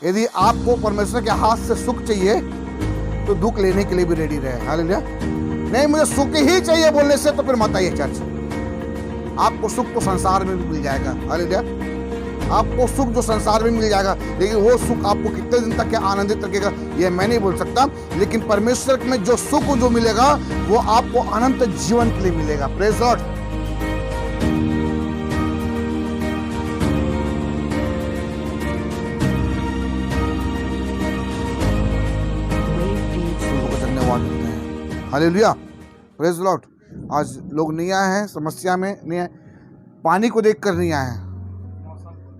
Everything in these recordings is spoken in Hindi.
यदि आपको परमेश्वर के हाथ से सुख चाहिए तो दुख लेने के लिए भी रेडी रहे। हालेलुया। नहीं मुझे सुख ही चाहिए बोलने से तो फिर मत आइए चर्च। आपको सुख तो संसार में भी मिल जाएगा। हालेलुया। आपको सुख जो संसार में मिल जाएगा, लेकिन वो सुख आपको कितने दिन तक आनंदित रखेगा ये मैं नहीं बोल सकता, लेकिन परमेश्वर में जो सुख जो मिलेगा वो आपको अनंत जीवन के लिए मिलेगा। Praise Lord. धन्यवाद देते हैं। हालेलुया। Praise Lord. आज लोग नहीं आए हैं, समस्या में नहीं आए, पानी को देखकर नहीं आए हैं,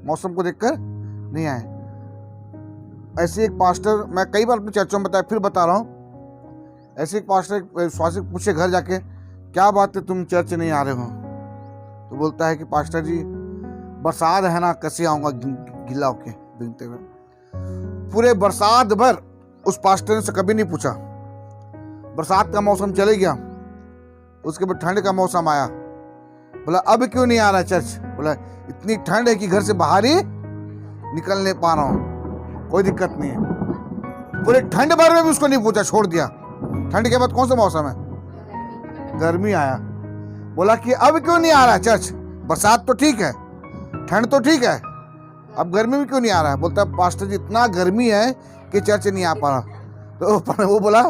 मौसम को देखकर नहीं आए। ऐसे एक पास्टर, मैं कई बार अपनी चर्चों में बताया, फिर बता रहा हूँ, ऐसे एक पास्टर एक विश्वासी पूछे घर जाके, क्या बात है तुम चर्च नहीं आ रहे हो? तो बोलता है कि पास्टर जी बरसात है ना, कैसे आऊँगा गिला होके भीगते हुए। पूरे बरसात भर उस पास्टर ने से कभी नहीं पूछा। बरसात का मौसम चले गया, उसके बाद ठंड का मौसम आया, बोला अब क्यों नहीं आ रहा चर्च? बोला इतनी ठंड है कि घर से बाहर ही निकल नहीं पा रहा हूँ। कोई दिक्कत नहीं है। पूरे ठंड भर में भी उसको नहीं पूछा, छोड़ दिया। ठंड के बाद कौन सा मौसम है? गर्मी आया। बोला कि अब क्यों नहीं आ रहा चर्च? बरसात तो ठीक है, ठंड तो ठीक है, अब गर्मी में क्यों नहीं आ रहा है? बोलता पास्टर जी इतना गर्मी है कि चर्च नहीं आ पा रहा। तो वो बोला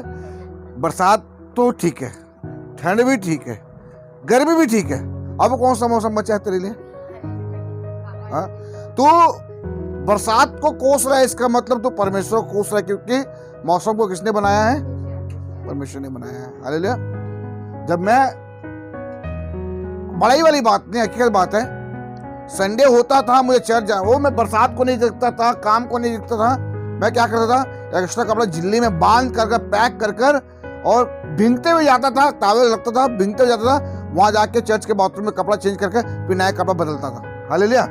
बरसात तो ठीक है, ठंड भी ठीक है, गर्मी भी ठीक है, अब कौन सा मौसम बचा है तेरे लिए? तो बरसात को कोस रहा है, इसका मतलब तो परमेश्वर को कोस रहा है, क्योंकि मौसम को किसने बनाया है? परमेश्वर ने बनाया है। हालेलुया। जब मैं, बड़ाई वाली बात नहीं, हकीकत बात है, संडे होता था मुझे चर्च जा, वो मैं बरसात को नहीं देखता था, काम को नहीं देखता था, मैं क्या करता था, एक्स्ट्रा कपड़ा जिल्ली में बांध कर पैक कर कर और भींगते हुए जाता था, तावल लगता था, भींगते हुए जाता था, वहां जाके चर्च के बाथरूम में कपड़ा चेंज करके फिर नया कपड़ा बदलता था। हालेलुया।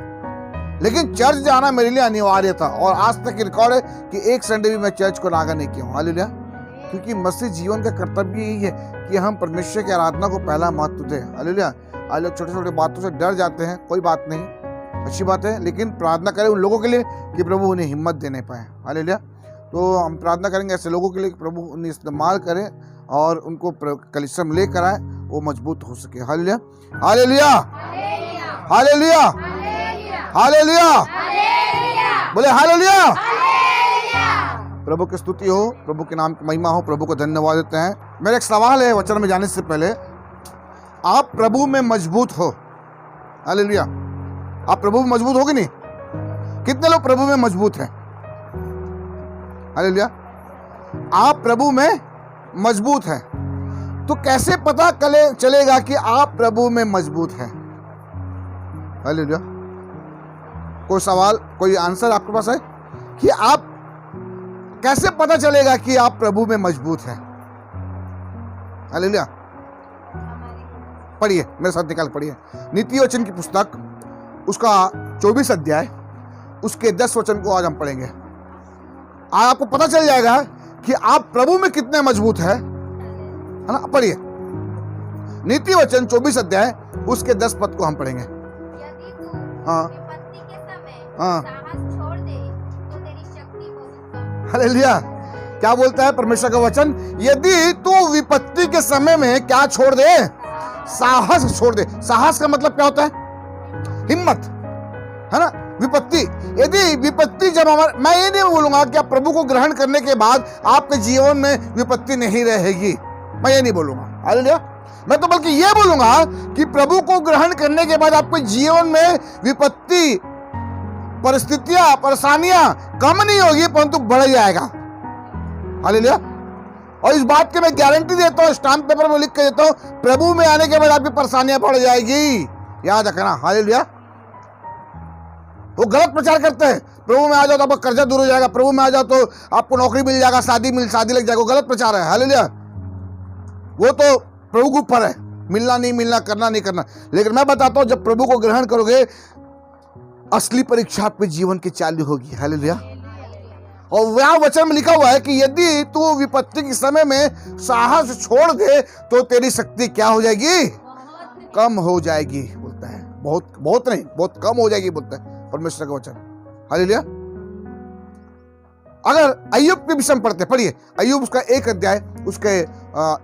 लेकिन चर्च जाना मेरे लिए अनिवार्य था, और आज तक रिकॉर्ड है कि एक संडे भी मैं चर्च को नागा नहीं किया हूँ। हालेलुया। क्योंकि मसीह जीवन का कर्तव्य यही है कि हम परमेश्वर की आराधना को पहला महत्व दें। हालेलुया। आज लोग छोटे छोटे बातों से डर जाते हैं, कोई बात नहीं, अच्छी बात है, लेकिन प्रार्थना करें उन लोगों के लिए कि प्रभु उन्हें हिम्मत देने पाए। हालेलुया। तो हम प्रार्थना करेंगे ऐसे लोगों के लिए कि प्रभु उन्हें इस्तेमाल करें और उनको कलीसिया में लेकर आए, वो मजबूत हो सके। हालेलुया। हालेलुया। हालेलुया। हालेलुया। बोले हालेलुया। प्रभु की स्तुति हो, प्रभु के नाम की महिमा हो, प्रभु को धन्यवाद देते हैं। मेरा एक सवाल है वचन में जाने से पहले, आप प्रभु में मजबूत हो? हालेलुया। आप प्रभु में मजबूत हो कि नहीं? कितने लोग प्रभु में मजबूत हैं? हालेलुया। आप प्रभु में मजबूत हैं, तो कैसे पता चलेगा कि आप प्रभु में मजबूत हैं? हालेलुया। कोई सवाल, कोई आंसर आपके पास है कि आप कैसे पता चलेगा कि आप प्रभु में मजबूत हैं? हालेलुया। पढ़िए, मेरे साथ निकाल पढ़िए नीति वचन की पुस्तक, उसका 24 अध्याय, उसके 10 वचन को आज हम पढ़ेंगे। आज आपको पता चल जाएगा कि आप प्रभु में कितने मजबूत है ना। पढ़िए नीति वचन 24 अध्याय, उसके 10 पद को हम पढ़ेंगे। यदि तू हाँ विपत्ति के समय हाँ। साहस छोड़ दे तो तेरी शक्ति बहुत कम। हालेलुया। क्या बोलता है परमेश्वर का वचन? यदि तू विपत्ति के समय में क्या छोड़ दे? साहस छोड़ दे। साहस का मतलब क्या होता है? हिम्मत, है ना। विपत्ति, यदि विपत्ति जब हमारे, मैं ये नहीं बोलूंगा कि आप प्रभु को ग्रहण करने के बाद आपके जीवन में विपत्ति नहीं रहेगी, मैं ये नहीं बोलूंगा। हालेलुया। मैं तो बल्कि ये बोलूंगा कि प्रभु को ग्रहण करने के बाद आपके जीवन में विपत्ति, परिस्थितियां, परेशानियां कम नहीं होगी, परंतु बढ़ जाएगा। हालेलुया। और इस बात की मैं गारंटी देता हूं, स्टाम्प पेपर में लिख के देता हूं, प्रभु में आने के बाद आपकी परेशानियां बढ़ जाएगी। याद रखना। हालेलुया। वो गलत प्रचार करते हैं, प्रभु में आ जाओ तो आपका कर्जा दूर हो जाएगा, प्रभु में आ जाओ तो आपको नौकरी मिल जाएगा, शादी लग जाएगा। वो गलत प्रचार है। हालेलुया। वो तो प्रभु के ऊपर है, मिलना नहीं मिलना, करना नहीं करना। लेकिन मैं बताता हूं, जब प्रभु को ग्रहण करोगे, असली परीक्षा आपके जीवन की चालू होगी। हालेलुया। और वह वचन में लिखा हुआ है कि यदि तू विपत्ति के समय में साहस छोड़ दे तो तेरी शक्ति क्या हो जाएगी? कम हो जाएगी, बोलता है। बहुत नहीं, बहुत कम हो जाएगी, बोलता है परमेश्वर का वचन। हालेलुया। अगर अय्यूब के विषय में पढ़ते, पढ़िए अय्यूब उसका 1 अध्याय उसके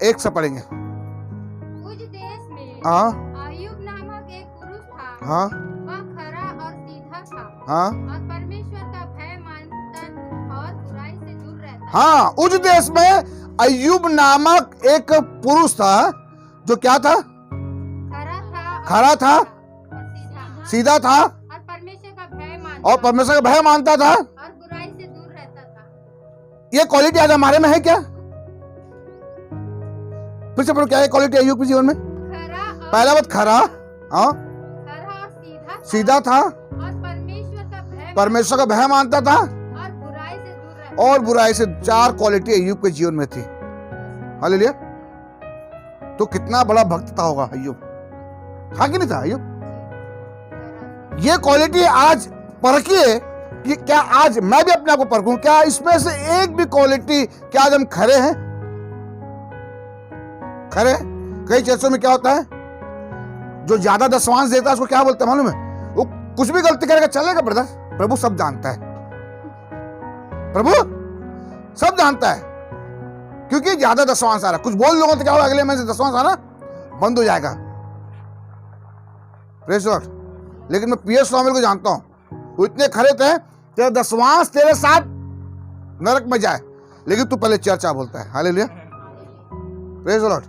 1 से पढ़ेंगे। उस देश में हाँ अय्यूब नामक एक पुरुष था। हाँ वह खरा और सीधा था हाँ और परमेश्वर का भय मानता और बुराई से दूर रहता। हाँ, उस देश में अय्यूब नामक एक पुरुष था जो क्या था? खरा था, और सीधा था और परमेश्वर का भय मानता और परमेश्वर का भय मानता था। और बुराई से दूर रहता था। ये क्वालिटी आज हमारे में है क्या? फिर से पढ़ो, क्या है क्वालिटी अय्यूब के जीवन में? खरा और पहला बात खरा, हाँ खरा और सीधा था और परमेश्वर का भय मानता था और बुराई से दूर रहता। और बुराई से 4 क्वालिटी अय्यूब के जीवन में थी। हालेलुया। तो कितना बड़ा भक्त था होगा अय्यूब, था कि नहीं था अय्यूब? ये क्वालिटी आज परखिए कि क्या आज मैं भी अपने आप को परखूं, क्या इसमें से एक भी क्वालिटी, क्या आज हम खरे हैं? खरे? कई चर्चों में क्या होता है, जो ज्यादा दशमांश देता है उसको क्या बोलते हैं मालूम है? वो कुछ भी गलती करेगा चलेगा ब्रदर, प्रभु सब जानता है, प्रभु सब जानता है, क्योंकि ज्यादा दशमांश आ रहा है। कुछ बोल लोगों तो क्या होगा, अगले महीने से दशमांश आना बंद हो जाएगा। Praise Lord. लेकिन मैं पीएस स्वामिल को जानता हूं, वो इतने खरे थे तेरा दशमांश तेरे साथ नरक में जाए, लेकिन तू पहले चर्चा बोलता है। Hallelujah, praise Lord.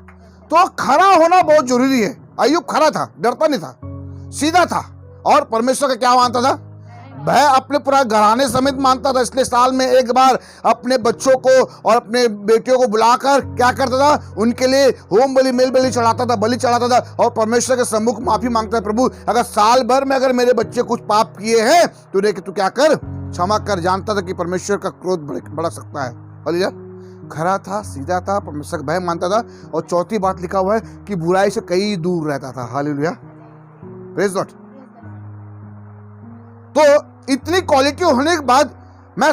तो खरा होना बहुत जरूरी है। अय्यूब खरा था, डरता नहीं था, सीधा था और परमेश्वर का क्या मानता था? भय अपने पूरा घराने समेत मानता था। इसलिए साल में एक बार अपने बच्चों को और अपने बेटियों को बुलाकर क्या करता था? उनके लिए होम बलि, मेल बलि चढ़ाता था, बलि चढ़ाता था और परमेश्वर के सम्मुख माफी मांगता है, प्रभु अगर साल भर में अगर मेरे बच्चे कुछ पाप किए हैं तू क्या कर, क्षमा कर। जानता था कि परमेश्वर का क्रोध बढ़ सकता है। हालेलुया। खरा था, सीधा था, परमेश्वर का भय मानता था और चौथी बात लिखा हुआ है कि बुराई से कहीं दूर रहता था। Hallelujah, praise Lord. तो इतनी क्वालिटी होने के बाद मैं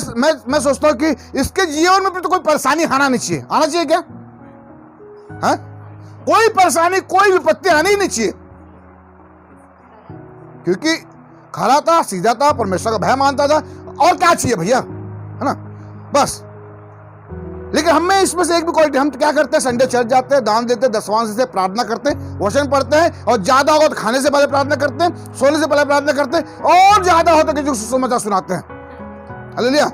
सोचता हूं कि इसके जीवन में भी तो कोई परेशानी आना नहीं चाहिए। आना चाहिए क्या? हाँ, कोई परेशानी, कोई विपत्ति आनी ही नहीं चाहिए, क्योंकि खरा था, सीधा था, परमेश्वर का भय मानता था। और क्या चाहिए भैया, है ना? बस। लेकिन हमें इसमें से एक भी क्वालिटी, हम तो क्या करते हैं? संडे चर्च जाते हैं, दान देते हैं, दशमांश से प्रार्थना करते हैं, वचन पढ़ते हैं और ज्यादा होगा तो खाने से पहले प्रार्थना करते हैं, सोने से पहले प्रार्थना करते हैं और ज्यादा होता है कि सुसमाचार सुनाते हैं। हालेलुया,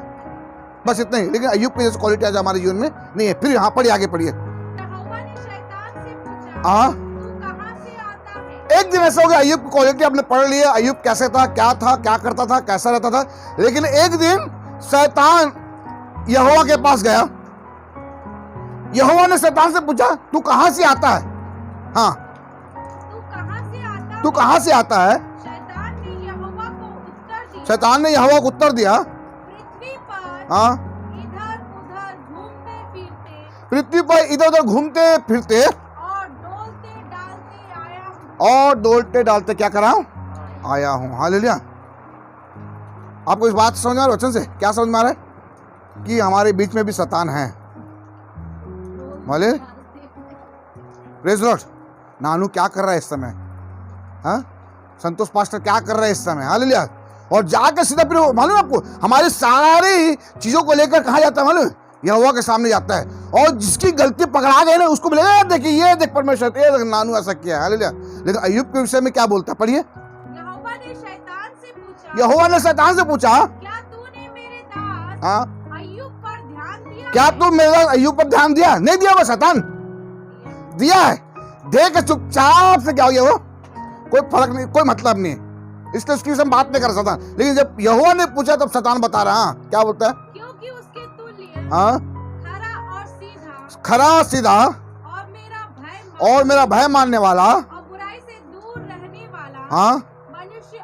बस इतना ही। लेकिन अय्यूब की जैसी क्वालिटी आज हमारे जीवन में नहीं है। फिर यहाँ पढ़िए, आगे पढ़िए। हाँ, एक दिन ऐसा हो गया, अय्यूब की क्वालिटी आपने पढ़ ली है, अय्यूब कैसे था, क्या करता था, कैसा रहता था। लेकिन एक दिन शैतान यहोवा के पास गया। यहोवा ने शैतान से पूछा, तू कहां से आता है? हाँ, तू कहां से आता है? शैतान ने यहोवा को उत्तर दिया, हाँ, पृथ्वी पर इधर उधर घूमते फिरते और डोलते डालते क्या करा आया हूं। हालेलुया। आपको इस बात समझ में आ रहा है? वचन से क्या समझ में आ रहा है? कि हमारे बीच में भी शैतान है। Praise Lord. नानू क्या कर रहा है इस समय? हाँ, संतोष पास्टर क्या कर रहा है इस समय? हालेलुया। और जाकर सीधा फिर मालूम है आपको, हमारी सारी चीजों को लेकर कहाँ जाता है मालूम? यहोवा के सामने जाता है और जिसकी गलती पकड़ा गई ना उसको बोलेगा, देखिए ये देख परमेश्वर, ये देख नानू ऐसा किया। हालेलुया। लेकिन अय्यूब के विषय में क्या बोलता है? पढ़िए। यहोवा ने शैतान से पूछा, क्या तूने मेरे दास हाँ, अय्यूब पर ध्यान दिया? क्या तू मेरा अय्यूब पर ध्यान दिया? नहीं दिया, वो शैतान दिया है। देख चुपचाप से क्या हो गया, वो कोई फर्क नहीं, कोई मतलब नहीं, इसलिए उसकी विषय में बात नहीं कर सकता। लेकिन जब यहोवा ने पूछा तब शैतान बता रहा, हाँ, क्या बोलता है? क्योंकि उसके तुल्य हाँ, खरा सीधा और मेरा भय मानने वाला और बुराई से दूर रहने वाला हाँ मनुष्य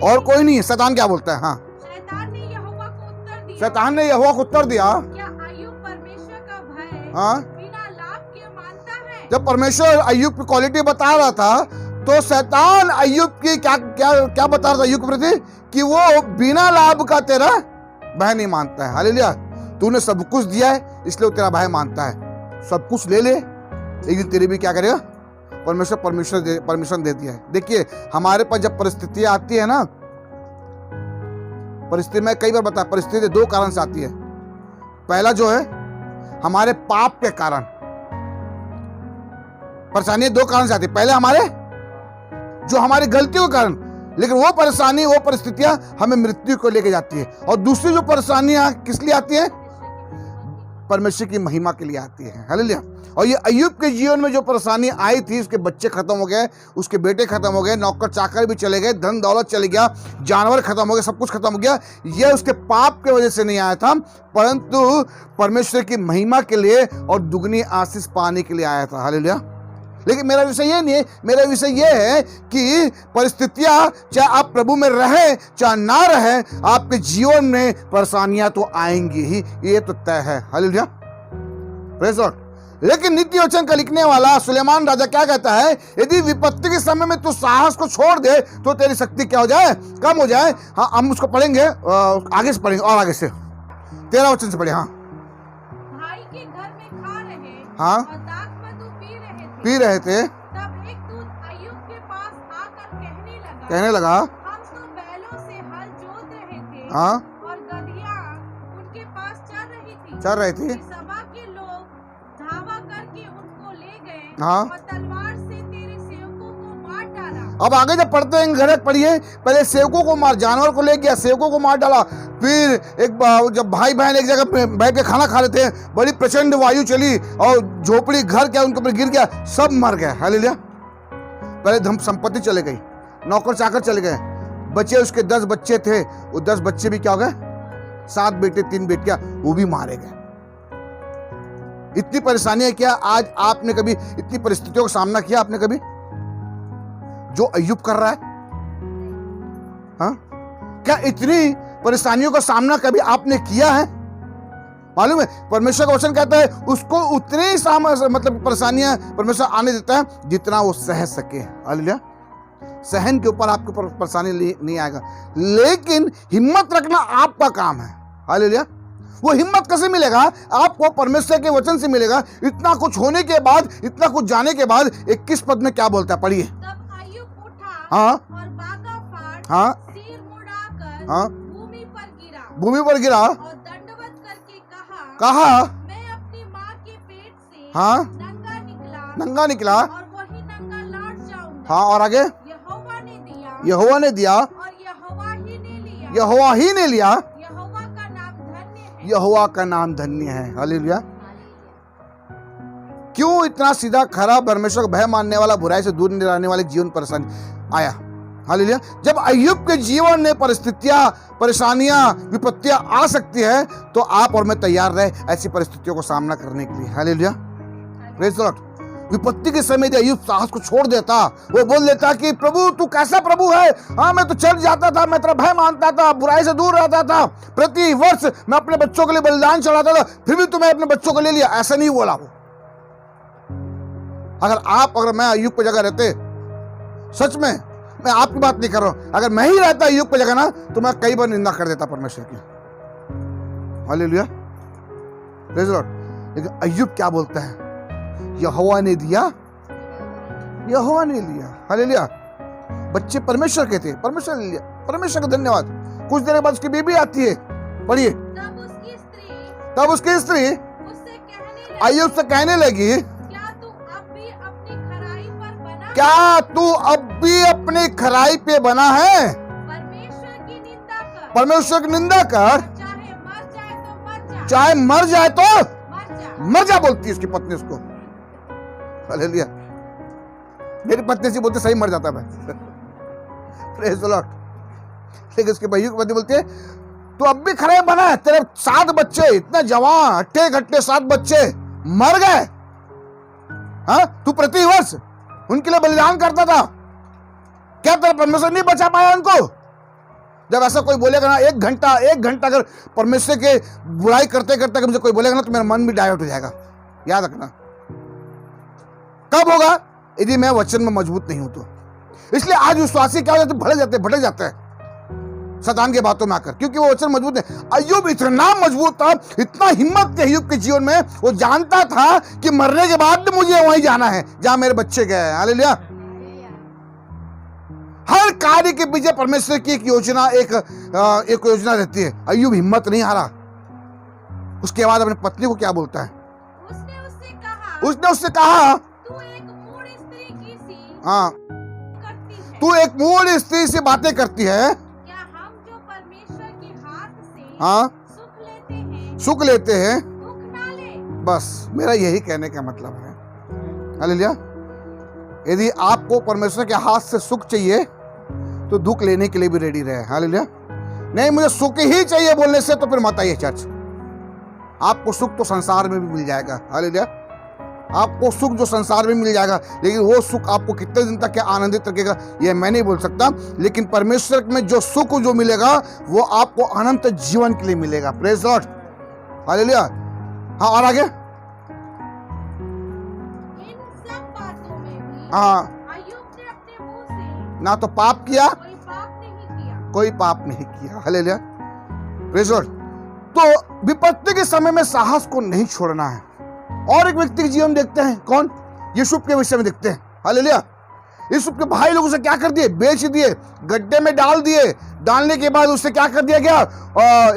और कोई नहीं। शैतान क्या बोलता है? हाँ, शैतान ने यहोवा को उत्तर दिया, शैतान ने यहोवा को उत्तर दिया, क्या अय्यूब परमेश्वर का भय हाँ, बिना लाभ के मानता है? जब परमेश्वर अय्यूब की क्वालिटी बता रहा था तो शैतान अय्यूब की क्या बता रहा था अय्यूब के प्रति? कि वो बिना लाभ का तेरा भय नहीं मानता है। हालेलुया। तूने सब कुछ दिया है इसलिए वो तेरा भय मानता है। सब कुछ ले ले, लेकिन तेरे भी क्या करेगा? परमिशन दे दिया है। देखिए, हमारे पास जब परिस्थितियां आती है ना, परिस्थिति में कई बार बताया, परिस्थिति 2 कारण से आती है। पहला जो है हमारे पाप के कारण परेशानी, दो कारण से आती है। पहले हमारे जो हमारी गलतियों के कारण, लेकिन वो परेशानी, वो परिस्थितियां हमें मृत्यु को लेके जाती है। और दूसरी जो परेशानियां किस लिए आती है? परमेश्वर की महिमा के लिए आती है। हालेलुया। और ये अय्यूब के जीवन में जो परेशानी आई थी, उसके बच्चे खत्म हो गए, उसके बेटे खत्म हो गए, नौकर चाकर भी चले गए, धन दौलत चले गया, जानवर खत्म हो गए, सब कुछ खत्म हो गया। ये उसके पाप के वजह से नहीं आया था, परंतु परमेश्वर की महिमा के लिए और दुगनी आशीष पाने के लिए आया था। हालेलुया। लेकिन मेरा विषय ये नहीं है, मेरा विषय ये है कि परिस्थितियां, चाहे आप प्रभु में रहे चाहे ना रहे, आपके जीवन में परेशानियां तो आएंगी ही, ये तो तय है। Hallelujah, praise God. लेकिन नित्य वचन का लिखने वाला सुलेमान राजा क्या कहता है? यदि विपत्ति के समय में तू साहस को छोड़ दे तो तेरी शक्ति क्या हो जाए? कम हो जाए। हाँ, हम उसको पढ़ेंगे, आगे से पढ़ेंगे, और आगे से 13 वचन से पढ़े। हाँ, भाई के घर में खा रहे हाँ, और दाख मधु पी रहे थे। तब एक दूत अय्यूब के पास आकर कहने लगा, हम तो बैलों से हल जोत रहे थे हाँ, और गदहियां उनके पास चल रही थी। कि सभा के लोग धावा करके उनको ले गए हाँ। और तलवार से तेरे सेवकों को मार डाला। अब आगे जब पढ़ते हैं घड़े पढ़िए, पहले सेवकों को मार, जानवर को ले गया, सेवकों को मार डाला। फिर जब भाई बहन एक जगह पे बैठ के खाना खा रहे थे, बड़ी प्रचंड वायु चली और झोपड़ी घर क्या उनके ऊपर गिर गया, सब मर गए। हालेलुया। पहले धन संपत्ति चले गई, नौकर चाकर चले गए, बच्चे उसके 10 बच्चे थे, वो 10 बच्चे भी क्या हो गए? 7 बेटे 3 बेटियां, वो भी मारे गए। इतनी परेशानी है क्या? आज आपने कभी इतनी परिस्थितियों का सामना किया? आपने कभी जो अय्यूब कर रहा है? हाँ, क्या इतनी परेशानियों का सामना कभी आपने किया है? मालूम है, परमेश्वर का वचन कहता है उसको उतनी ही मतलब परेशानियां परमेश्वर आने देता है जितना वो सह सके। हालेलुया। सहन के ऊपर आपके ऊपर परेशानी नहीं आएगा, लेकिन हिम्मत रखना आपका काम है। हालेलुया। वो हिम्मत कैसे मिलेगा? आपको परमेश्वर के वचन से मिलेगा। इतना कुछ होने के बाद, इतना कुछ जाने के बाद 21 पद में क्या बोलता है? पढ़िए। तब अय्यूब उठा हाँ, और बागा फाड़ हाँ, सिर मुड़ाकर हाँ, भूमि पर गिरा और दंडवत करके कहा, मैं अपनी माँ के पेट से हाँ, नंगा निकला और वही नंगा लौट जाऊंगा। हाँ, और आगे यहोवा ने दिया यहोवा ने दिया, और यहोवा ही ने लिया। यहोवा ही ने लिया, यहोवा का नाम धन्य है। यहोवा का नाम धन्य है। हालेलुया। क्यों इतना सीधा खरा परमेश्वर का भय मानने वाला, बुराई से दूर नहीं रहने वाले जीवन परेशानी आया? हालेलुया। जब अय्यूब के जीवन में परिस्थितियां, परेशानियां, विपत्तियां आ सकती है, तो आप और मैं तैयार रहे ऐसी परिस्थितियों को सामना करने के लिए। Hallelujah, praise the Lord. विपत्ति के समय यदि अय्यूब साहस को छोड़ देता, वो बोल देता कि प्रभु तू कैसा प्रभु है? हाँ, मैं तो चल जाता था, मैं तेरा भय मानता था, बुराई से दूर रहता था, प्रति वर्ष मैं अपने बच्चों के लिए बलिदान चढ़ाता था, फिर भी तुम्हें अपने बच्चों को ले लिया। ऐसा नहीं बोला वो। अगर मैं अय्यूब की जगह रहते, सच में मैं आपकी बात नहीं कर रहा हूं, अगर मैं ही रहता अय्यूब की जगह ना, तो मैं कई बार निंदा कर देता परमेश्वर की। Hallelujah, praise the Lord. लेकिन अय्यूब क्या बोलता है? यहोवा ने दिया, यहोवा ने लिया। हालेलुया। बच्चे परमेश्वर के थे, परमेश्वर ने लिया, परमेश्वर का धन्यवाद। कुछ देर के बाद उसकी बीबी आती है, पढ़िए। तब उसकी स्त्री अय्यूब से कहने लगी, क्या तू अब भी अपनी खराई पे बना है? परमेश्वर की निंदा कर, चाहे मर जाए तो मर जा, बोलती है उसकी पत्नी उसको। हालेलुया। मेरी पत्नी से बोलते सही मर जाता मैं। Praise the Lord. लेकिन उसके भाइयों की पत्नी बोलती है तू अब भी खराई बना है, तेरे 7 बच्चे, इतने जवान हट्टे घट्टे 7 बच्चे मर गए। हाँ, तू प्रति वर्ष उनके लिए बलिदान करता था, क्या तेरा परमेश्वर नहीं बचा पाया उनको? जब ऐसा कोई बोलेगा ना, एक घंटा अगर परमेश्वर के बुराई करते करते अगर मुझे कोई बोलेगा ना, तो मेरा मन भी डाइवर्ट हो जाएगा। याद रखना। कब होगा? यदि मैं वचन में मजबूत नहीं हूं तो। इसलिए आज विश्वासी क्या हो जाते, भटक जाते हैं शैतान के बातों में आकर, क्योंकि वो वचन मजबूत है। अय्यूब इतना मजबूत था, इतना हिम्मत थी अय्यूब के जीवन में, वो जानता था कि मरने के बाद मुझे वहीं जाना है जहां मेरे बच्चे गए। हालेलुया। हर कार्य के पीछे परमेश्वर की एक योजना, एक योजना रहती है। अय्यूब हिम्मत नहीं हारा, उसके बाद अपनी पत्नी को क्या बोलता है? उसने उसने कहा तू एक मूढ़ स्त्री की सी हाँ, करती है। तू एक मूढ़ स्त्री से बातें करती है। क्या हम जो परमेश्वर के हाथ से हाँ, सुख लेते हैं सुख लेते हैं। दुख ना ले। बस मेरा यही कहने का मतलब है। हालेलुया। यदि आपको परमेश्वर के हाथ से सुख चाहिए तो दुख लेने के लिए भी रेडी रहे। हालेलुया। नहीं मुझे सुख ही चाहिए बोलने से तो फिर मत आइए चर्च। आपको सुख तो संसार में भी मिल जाएगा। हालेलुया। आपको सुख जो संसार में मिल जाएगा, लेकिन वो सुख आपको कितने दिन तक आनंदित रखेगा ये मैं नहीं बोल सकता, लेकिन परमेश्वर में जो सुख जो मिलेगा वो आपको अनंत जीवन के लिए मिलेगा। Praise Lord. हालेलुया। हाँ, और आगे। इन सब बातों में भी हाँ, अय्यूब ने अपने मुंह से ना तो पाप किया, कोई पाप नहीं किया। कोई पाप नहीं किया। हालेलुया। Praise Lord. तो विपत्ति के समय में साहस को नहीं छोड़ना है। और एक व्यक्ति के जीवन देखते हैं, कौन? यूसुफ के विषय में देखते हैं। हालेलुया। यूसुफ के भाई लोग उसे क्या कर दिए? बेच दिए, गड्ढे में डाल दिए। डालने के बाद उसे क्या कर दिया गया?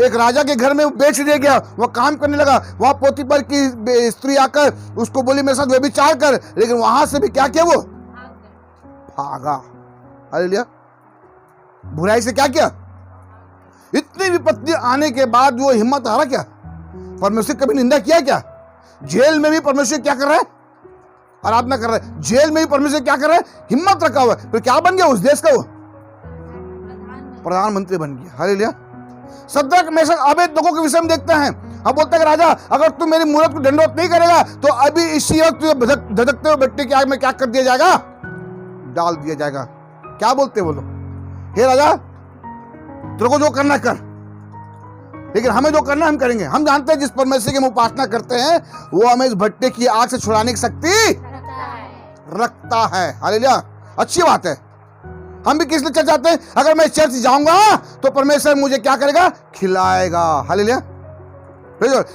एक राजा के घर में बेच दिया गया। वह काम करने लगा। वहां पोतीफर की स्त्री आकर उसको बोली मेरे साथ व्यभिचार कर, लेकिन वहां से भी क्या किया? वो भागा। हालेलुया। बुराई से क्या किया? इतनी विपत्ति आने के बाद वो हिम्मत हारा क्या? परमेश्वर कभी निंदा किया क्या? जेल में भी परमेश्वर क्या कर रहा है? आराधना कर रहा है। जेल में भी परमेश्वर क्या कर रहा है? हिम्मत रखा हुआ है। फिर क्या बन गया उस देश का? वो प्रधानमंत्री बन गया। हालेलुया। सद्रक मेशक अबेदनगो के विषय में देखते हैं। हम बोलते हैं कि राजा अगर तू मेरी मूरत को दंडवत नहीं करेगा तो अभी इसी वक्त तुझे धधकते हुए भट्टे की आग में क्या कर दिया जाएगा? डाल दिया जाएगा। क्या बोलते बोलो? हे राजा तेरे को जो करना कर, लेकिन हमें जो करना हम करेंगे। हम जानते हैं जिस परमेश्वर की हम उपासना करते हैं वो हमें इस भट्टे की आग से छुड़ाने की शक्ति रखता है। हालेलुया। अच्छी बात है। हम भी किस लिए चर्च जाते हैं? अगर मैं चर्च जाऊंगा तो परमेश्वर मुझे क्या करेगा? खिलाएगा। हालेलुया।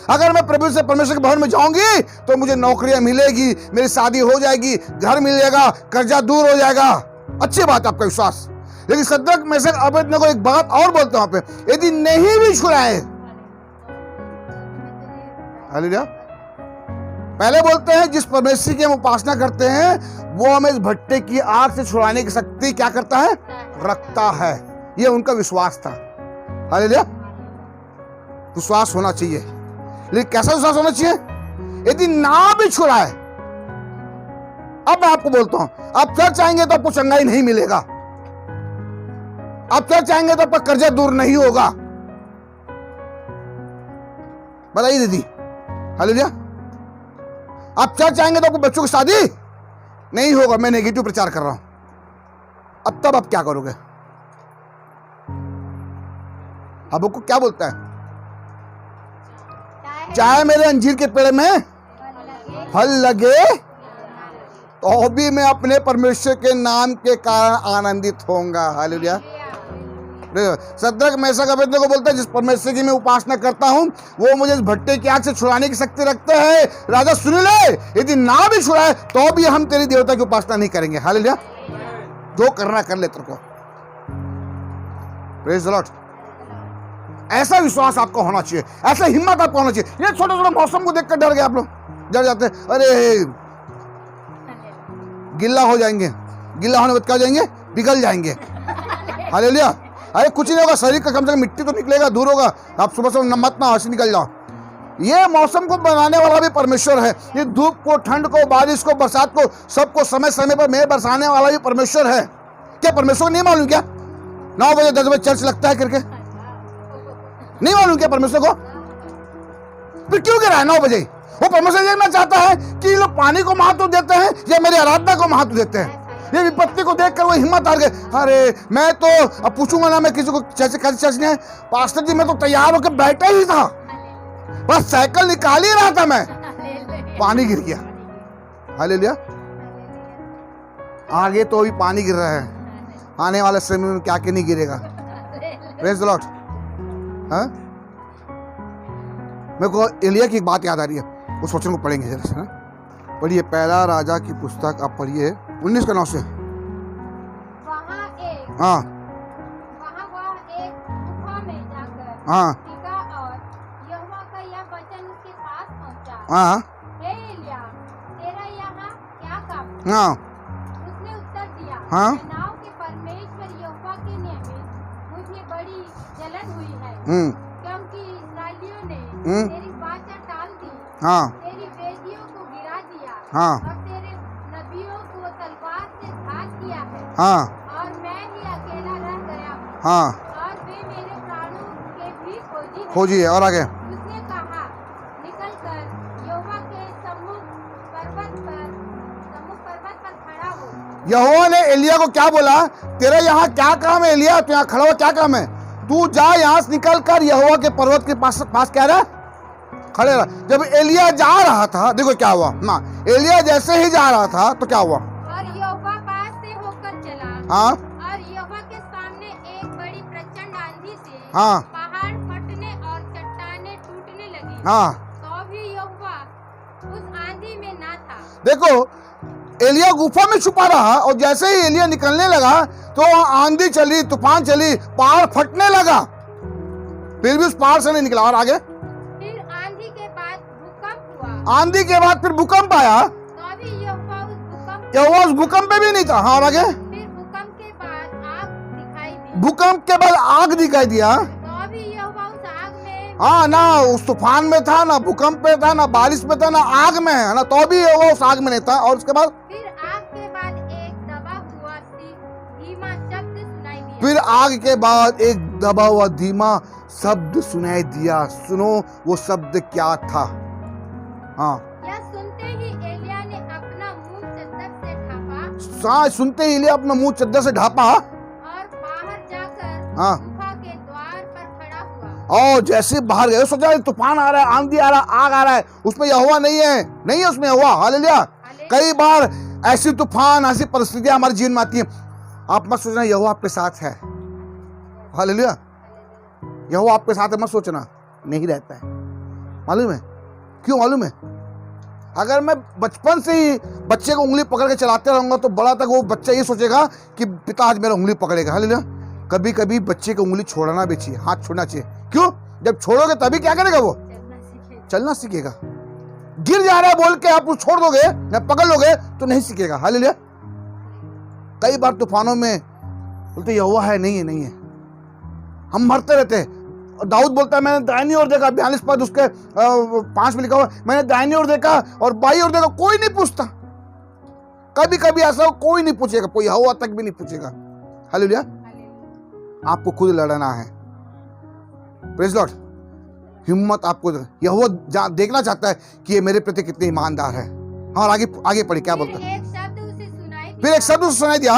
अगर मैं प्रभु से परमेश्वर के भवन में जाऊंगी तो मुझे नौकरियां मिलेगी, मेरी शादी हो जाएगी, घर मिल जाएगा, कर्जा दूर हो जाएगा। अच्छी बात आपका विश्वास। लेकिन सद्रक मेशक अबेदनगो एक बात और बोलते हैं वहां पे, यदि नहीं भी छुड़ाए। हालेलुया। पहले बोलते हैं जिस परमेश्वर की हम उपासना करते हैं वो हमें इस भट्टे की आग से छुड़ाने की शक्ति क्या करता है? रखता है। ये उनका विश्वास था। हालेलुया। विश्वास होना चाहिए, लेकिन कैसा विश्वास होना चाहिए? यदि ना भी छुड़ाए। अब मैं आपको बोलता हूं, आप चर्च आएंगे तो आपको चंगाई नहीं मिलेगा। आप चर्च आएंगे तो आपका कर्जा दूर नहीं होगा। बताइए दीदी। हालेलुया। आप चर्च आएंगे तो आपको बच्चों की शादी नहीं होगा। मैं नेगेटिव प्रचार कर रहा हूं। अब तब आप क्या करोगे? अब आपको क्या बोलता है? चाहे मेरे अंजीर के पेड़ में फल लगे तो भी मैं अपने परमेश्वर के नाम के कारण आनंदित होऊंगा। हालेलुया। सद्रक मेशक अबेदनगो बोलता है जिस परमेश्वर की मैं उपासना करता हूं वो मुझे इस भट्टे की आग से छुड़ाने की शक्ति रखता है। राजा सुन ले, यदि ना भी छुड़ाए तो भी हम तेरी देवता की उपासना नहीं करेंगे। हालेलुया। जो करना कर ले तेरे को। Praise the Lord. ऐसा विश्वास आपको होना चाहिए, ऐसा हिम्मत आपको होना चाहिए। ये छोटे छोटे मौसम को देखकर डर गए आप लोग, डर जाते हैं। अरे गिल्ला हो जाएंगे, गिल्ला होने के बाद क्या हो जाएंगे? पिघल जाएंगे। हालेलुया। अरे कुछ नहीं होगा, शरीर का कम से कम मिट्टी तो निकलेगा, दूर होगा। आप सुबह सुबह मत ना हंसी निकल जाओ। ये मौसम को बनाने वाला भी परमेश्वर है। ये धूप को, ठंड को, बारिश को, बरसात को, सबको समय समय पर मेघ बरसाने वाला भी परमेश्वर है। क्या परमेश्वर को नहीं मालूम क्या 9 बजे 10 बजे चर्च लगता है करके? नहीं मालूम क्या परमेश्वर को? फिर क्यों गिरा है 9 बजे? वो परमेश्वर देखना चाहता है कि लोग पानी को महत्व देते हैं या मेरी आराधना को महत्व देते हैं। ये विपत्ति को देखकर वो हिम्मत हार गए। अरे मैं तो अब पूछूंगा ना मैं किसी को चर्च नहीं है। पास्टर जी मैं तो तैयार होकर बैठा ही था, बस साइकिल निकाल ही रहा था मैं, पानी गिर गया। हालेलुया। आगे तो अभी पानी गिर रहा है, आने वाले समय में क्या क्या नहीं गिरेगा। Praise the Lord. हाँ, मेरे को एलिया की एक बात याद आ रही है, उस वचन को पढ़ेंगे जरा से। पढ़िए पहला राजा की पुस्तक, आप पढ़िए 19 का 9 से। हाँ वहाँ एक गुफा में जाकर हाँ टिका और यहोवा यहोवा का यह वचन उसके पास पहुंचा, हाँ हे एलिया, तेरा यहाँ क्या काम? हाँ उसने उत्तर दिया, हाँ। सेनाओं के परमेश्वर यहोवा के नियमित मुझे बड़ी जलन हुई है, क्योंकि इस्राएलियों ने तेरी वाचा टाल दी, हाँ तेरी वेदियों को गिरा दिया हाँ और तेरे नबियों को तलवार से घात किया है, हाँ और मैं ही अकेला रह गया हूँ, हाँ और वे मेरे प्राणों के भी खोजी हैं। खोजिए और आगे। उसने कहा, निकल कर यहोवा के सम्मुख पर्वत पर खड़ा हो। यहोवा ने एलिया को क्या बोला? तेरा यहाँ क्या काम है एलिया? तू यहाँ खड़ा हुआ क्या काम है? तू जा यहाँ से निकल कर यहोवा के पर्वत के पास क्या रहा? खड़े रहा। जब एलिया जा रहा था, देखो क्या हुआ ना, एलिया जैसे ही जा रहा था तो क्या हुआ? और यहोवा पास से होकर चला, हाँ और यहोवा के सामने एक बड़ी प्रचंड आंधी से हाँ पहाड़ फटने और चट्टानें टूटने लगी। हाँ। तो भी यहोवा उस आंधी में ना था। देखो एलिया गुफा में छुपा रहा और जैसे ही एलिया निकलने लगा तो आंधी चली, तूफान चली, पहाड़ फटने लगा, फिर भी उस पहाड़ से नहीं निकला। और आगे? फिर आंधी के बाद भूकंप हुआ। आंधी के बाद फिर भूकंप आया, तो भी यहोवा उस भूकंप पे भी नहीं था। हाँ और आगे? फिर भूकंप के बाद आग दिखाई दी। भूकंप के बाद आग दिखाई दिया। तो भी यहोवा उस आग में, हाँ, ना उस तूफान में था, ना भूकंप में था, ना बारिश में था, ना आग में है ना, तो भी यहोवा उस आग में नहीं था। और उसके बाद फिर आग के बाद एक दबा हुआ धीमा शब्द सुनाई दिया। फिर आग के बाद एक दबा हुआ धीमा शब्द सुनाई दिया। सुनो वो शब्द क्या था? हाँ यह सुनते ही एलिया ने अपना मुंह चद्दर से ढांपा, सांस सुनते ही एलिया अपना मुंह चद्दर से ढांपा और बाहर जाकर हाँ। गुफा के द्वार पर खड़ा हुआ। और जैसे बाहर गए सोचा तूफान आ रहा है, आंधी आ रहा है, आग आ रहा है, उसमें यहोवा नहीं है, नहीं है उसमें यहोवा। हालेलुया। कई बार ऐसी तूफान, ऐसी परिस्थितियां हमारे जीवन में आती है, आप मत सोचना यहोवा आपके साथ है। हालेलुया। यहोवा आपके साथ है मत सोचना, नहीं रहता है। मालूम है क्यों? मालूम है, अगर मैं बचपन से ही बच्चे को उंगली पकड़ के चलाते रहूंगा तो बड़ा तक वो बच्चा ये सोचेगा कि पिता आज मेरा उंगली पकड़ेगा। हालेलुया। कभी कभी बच्चे को उंगली छोड़ना भी चाहिए, हाथ छोड़ना चाहिए। क्यों? जब छोड़ोगे तभी क्या करेगा वो? चलना सीखेगा। गिर जा रहा है बोल के आप उसे छोड़ दोगे या पकड़ लोगे तो नहीं सीखेगा। हालेलुया। कई बार तूफानों में बोलते यहोवा है, नहीं है, नहीं है, हम मरते रहते हैं। दाऊद बोलता है मैंने दाहिनी ओर देखा, 42 पद उसके 5 में लिखा हुआ, मैंने दाहिनी ओर देखा और बाईं ओर देखा, कोई नहीं पूछता। कभी कभी ऐसा हो कोई नहीं पूछेगा, कोई यहोवा तक भी नहीं पूछेगा। हालेलुया। आपको खुद लड़ना है। Praise Lord. हिम्मत आपको, यहोवा देखना चाहता है कि ये मेरे प्रति कितने ईमानदार है। हाँ आगे पढ़ी क्या बोलता है? एक शब्द उसे सुनाई दिया, फिर एक शब्द उसे सुनाई दिया,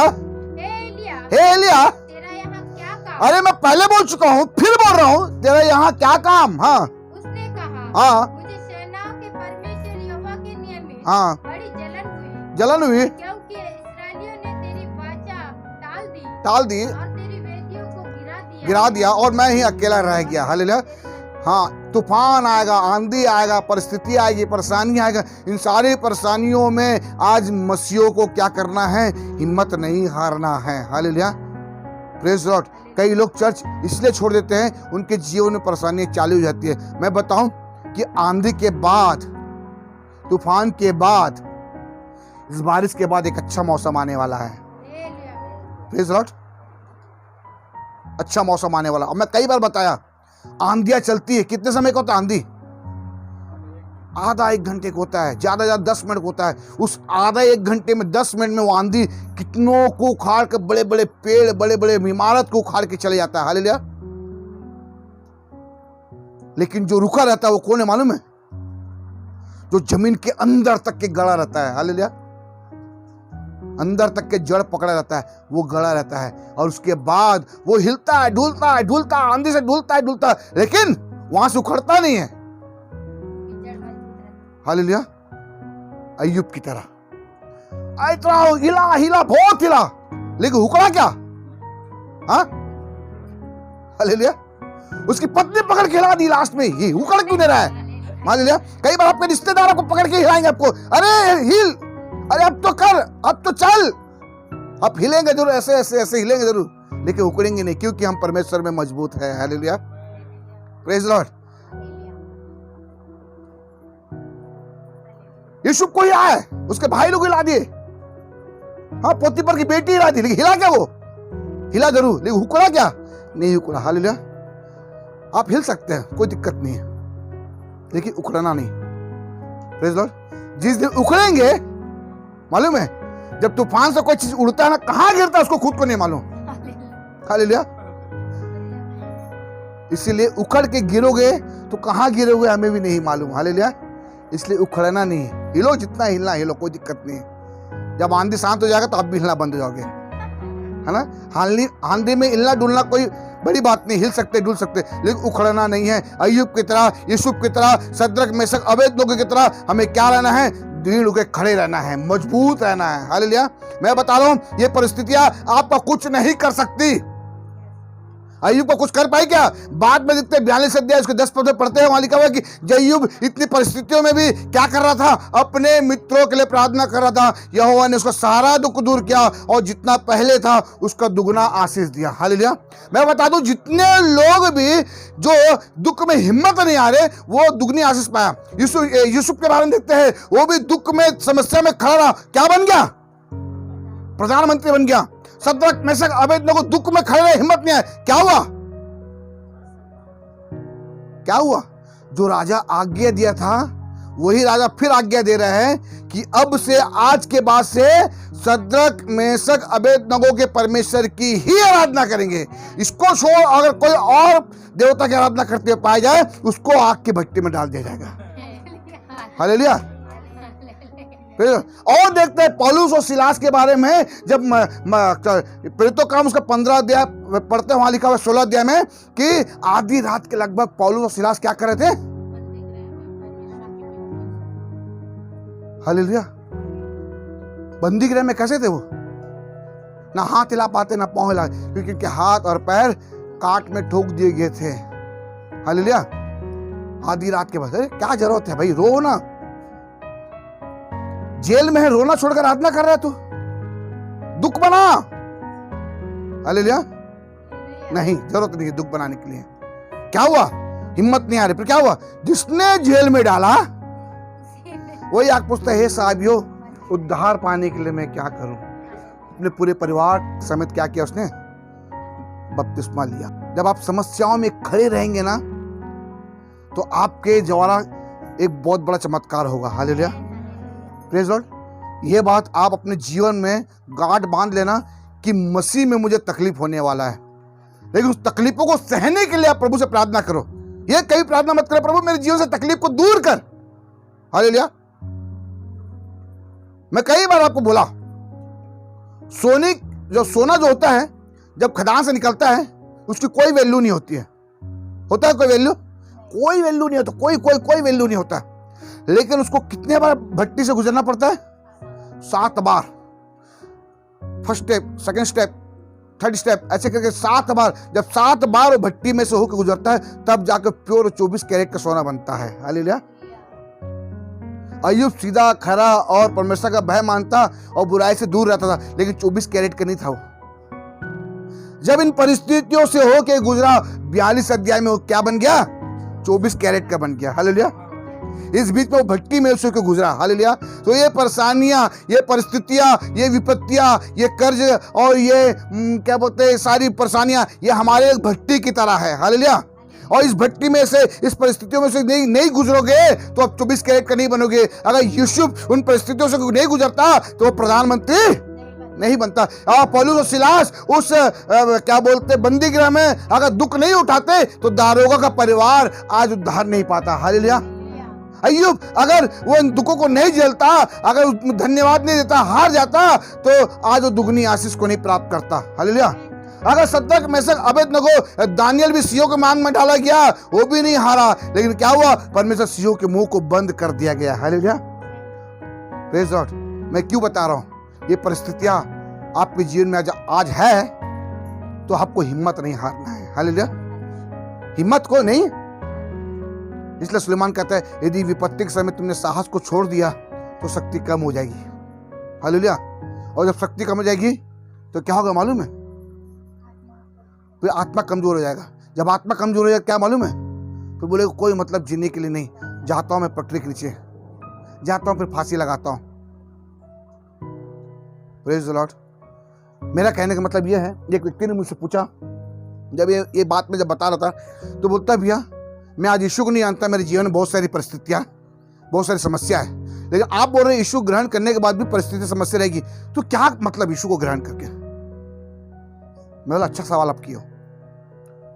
हे एलिया तेरा यहाँ क्या काम? अरे मैं पहले बोल चुका हूँ, फिर बोल रहा हूँ, तेरा यहाँ क्या काम? हाँ उसने कहा, हाँ मुझे सेनाओं के परमेश्वर यहोवा के नियम में हाँ बड़ी जलन हुई, क्योंकि इस्राएलियों ने तेरी वाचा टाल दी, और तेरी वेदियों को गिरा दिया और मैं ही अकेला रह गया। हालेलुया। हाँ, तूफान आएगा, आंधी आएगा, परिस्थिति आएगी, परेशानी आएगा। इन सारी परेशानियों में आज मसीहों को क्या करना है? हिम्मत नहीं हारना है। हालेलुया। Praise Lord. कई लोग चर्च इसलिए छोड़ देते हैं, उनके जीवन में परेशानी चालू हो जाती है। मैं बताऊं कि आंधी के बाद, तूफान के बाद, इस बारिश के बाद एक अच्छा मौसम आने वाला है। Praise Lord. अच्छा मौसम आने वाला। अब मैं कई बार बताया, आंधियां चलती है, कितने समय का होता है आंधी? आधा 1 घंटे का होता है, ज्यादा ज्यादा 10 मिनट का होता है। उस आधा 1 घंटे में 10 मिनट में वो आंधी कितनों को उखाड़ के, बड़े बड़े पेड़, बड़े बड़े इमारत को उखाड़ के चले जाता है। हालेलुया। लेकिन जो रुका रहता है वो कौन है मालूम है? जो जमीन के अंदर तक के गड़ा रहता है। हालेलुया। अंदर तक के जड़ पकड़ा रहता है, वो गड़ा रहता है, और उसके बाद वो हिलता है, ढूलता है, ढूलता है, आंधी से ढूलता है, ढूलता है, लेकिन वहां से उखड़ता नहीं है। हालेलुया। अय्यूब की तरह इतना हिला हिला, बहुत हिला, लेकिन उखड़ा क्या? हाँ, हालेलुया। उसकी पत्नी पकड़ के हिला दी लास्ट में, ये उखड़ क्यों नहीं रहा है? हालेलुया। कई बार आपके रिश्तेदारों को पकड़ के हिलाएंगे आपको, अरे हिल, अरे अब तो कर, अब तो चल। अब हिलेंगे जरूर, ऐसे ऐसे ऐसे हिलेंगे जरूर, लेकिन उकड़ेंगे नहीं, क्योंकि हम परमेश्वर में मजबूत है। हालेलुया। Praise Lord. यूसुफ को हिला है, उसके भाई लोग हिला दिए, हाँ पोतीफर की बेटी हिला दी, लेकिन हिला क्या? वो हिला जरूर, लेकिन हुकड़ा क्या? नहीं हुकड़ा। हालेलुया। आप हिल सकते हैं, कोई दिक्कत नहीं है, लेकिन उखड़ना नहीं। Praise Lord. जिस दिन उखड़ेंगे, मालूम है, जब तूफान से कोई चीज उड़ता है ना, कहां गिरता है उसको खुद को नहीं मालूम। हालेलुया। इसीलिए उखड़ के गिरोगे तो कहां गिरोगे हमें भी नहीं मालूम। हालेलुया। इसलिए उखड़ना नहीं, हिलो जितना हिलना हिलो, कोई दिक्कत नहीं है। जब आंधी शांत हो जाएगा तो आप भी हिलना बंद हो जाओगे, है ना। आंधी में हिलना डुलना कोई बड़ी बात नहीं, हिल सकते डुल सकते, लेकिन उखड़ना नहीं है। अय्यूब की तरह, यूसुफ की तरह, सद्रक मेशक अबेदनगो की तरह हमें क्या रहना है? दृढ़ होकर खड़े रहना है, मजबूत रहना है। हालेलुया। मैं बता रहा हूं, ये परिस्थितियां आपका कुछ नहीं कर सकती। अय्यूब को कुछ कर पाई क्या? बाद में देखते 42 अध्याय उसके 10 पद पढ़ते हैं, वहां लिखा हुआ है कि अय्यूब इतनी परिस्थितियों में भी क्या कर रहा था? अपने मित्रों के लिए प्रार्थना कर रहा था। यहोवा ने उसका सारा दुख दूर किया और जितना पहले था उसका दुगना आशीष दिया। हालेलुया। मैं बता दूं, जितने लोग भी जो दुख में हिम्मत नहीं आ रहे, वो दुगनी आशीष पाया। यूसुफ के बारे में देखते हैं, वो भी दुख में, समस्या में खड़ा रहा, क्या बन गया? प्रधानमंत्री बन गया। सद्रक मेशक अबेदनगो दुख में खड़े रहे, हिम्मत नहीं आए, क्या हुआ? क्या हुआ? जो राजा आज्ञा दिया था, वही राजा फिर आज्ञा दे रहे हैं कि अब से, आज के बाद से सद्रक मेशक अबेदनगो के परमेश्वर की ही आराधना करेंगे। इसको छोड़ अगर कोई और देवता की आराधना करते हुए पाया जाए, उसको आग की भट्टी में डाल दिया जाएगा। हालेलुया। और देखते हैं पौलुस और सिलास के बारे में, जब प्रेरितों काम उसका 15 अध्याय पढ़ते हैं, वहां लिखा हुआ 16 अध्याय में कि आधी रात के लगभग पौलुस और सिलास क्या कर रहे थे? हालेलुया। बंदी गृह में कैसे थे वो? ना हाथ हिला पाते ना पांव हिला, क्योंकि उनके हाथ और पैर काट में ठोक दिए गए थे। हालेलुया। आधी रात के बाद, क्या जरूरत है भाई, रो ना। जेल में है, रोना छोड़कर आराधना कर रहा है तू, दुख बना। हालेलुया। नहीं, जरूरत नहीं है दुख बनाने के लिए। क्या हुआ? हिम्मत नहीं आ रही, फिर क्या हुआ? जिसने जेल में डाला वही आग पूछता है, हे साहबियो, उद्धार पाने के लिए मैं क्या करूं? अपने पूरे परिवार समेत क्या किया उसने? बपतिस्मा लिया। जब आप समस्याओं में खड़े रहेंगे ना, तो आपके द्वारा एक बहुत बड़ा चमत्कार होगा। हालेलुया। Praise Lord. ये बात आप अपने जीवन में गांठ बांध लेना कि मसीह में मुझे तकलीफ होने वाला है, लेकिन उस तकलीफों को सहने के लिए आप प्रभु से प्रार्थना करो। ये कभी प्रार्थना मत करो, प्रभु मेरे जीवन से तकलीफ को दूर कर। हालेलुया। मैं कई बार आपको बोला, सोना जो होता है, जब खदान से निकलता है, उसकी कोई वैल्यू नहीं होती है। होता है कोई वैल्यू? कोई वैल्यू नहीं होता, कोई वैल्यू नहीं होता। लेकिन उसको कितने बार भट्टी से गुजरना पड़ता है? 7 बार। First step, second step, third step, ऐसे करके 7 बार। जब 7 बार वो भट्टी में से होकर गुजरता है, तब जाकर प्योर 24 कैरेट का सोना बनता है। हालेलुया। अय्यूब सीधा, खरा और परमेश्वर का भय मानता और बुराई से दूर रहता था, लेकिन 24 कैरेट का नहीं था वो। जब इन परिस्थितियों से होके गुजरा, 42 अध्याय में वो क्या बन गया? 24 कैरेट का बन गया। हालेलुया। इस बीच में वो भट्टी में उसको गुजरा। हालेलुया। तो ये परेशानियां, ये परिस्थितियां, ये विपत्तियां, ये कर्ज और ये क्या बोलते हैं, सारी परेशानियां, ये हमारे एक भट्टी की तरह है। हालेलुया। और इस भट्टी में से, इस परिस्थितियों में से नहीं गुजरोगे तो अब 24 कैरेट का नहीं बनोगे। अगर यूसुफ उन परिस्थितियों से नहीं गुजरता तो वो प्रधानमंत्री नहीं बनता। पौलुस और सिलास उस क्या बोलते बंदी गृह में अगर दुख नहीं उठाते तो दारोगा का परिवार आज उद्धार नहीं पाता। हालेलुया। अय्यूब अगर वो इन दुखों को नहीं झेलता, अगर धन्यवाद नहीं देता, हार जाता, तो आज वो दुगनी आशीष को नहीं प्राप्त करता। हालेलुया। अगर सद्रक मेशक अबेदनगो, दानियल भी सिंहों के मांग में डाला गया, वो भी नहीं हारा, लेकिन क्या हुआ? परमेश्वर सिंहों के मुंह को बंद कर दिया गया। हालेलुया। Praise God. मैं क्यों बता रहा हूं? ये परिस्थितियां आपके जीवन में आज है, तो आपको हिम्मत नहीं हारना है। हालेलुया। हिम्मत को नहीं। इसलिए सुलेमान कहता है, यदि विपत्ति के समय तुमने साहस को छोड़ दिया तो शक्ति कम हो जाएगी। हालेलुया। और जब शक्ति कम हो जाएगी तो क्या होगा मालूम है? फिर आत्मा कमजोर हो जाएगा। जब आत्मा कमजोर हो जाएगा क्या मालूम है? फिर बोलेगा कोई मतलब जीने के लिए नहीं, जाता हूं मैं पटरी के नीचे। जाता हूं फिर फांसी लगाता हूं। Praise the Lord. मेरा कहने का मतलब यह है, एक व्यक्ति ने मुझसे पूछा, जब ये बात मैं जब बता रहा था, तो बोलता भैया मैं आज यीशु को नहीं जानता, मेरे जीवन में बहुत सारी परिस्थितियां, बहुत सारी समस्या है, लेकिन आप बोल रहे हैं यीशु ग्रहण करने के बाद भी परिस्थिति समस्या रहेगी, तो क्या मतलब यीशु को ग्रहण करके? मैं बोला अच्छा सवाल आप कियो।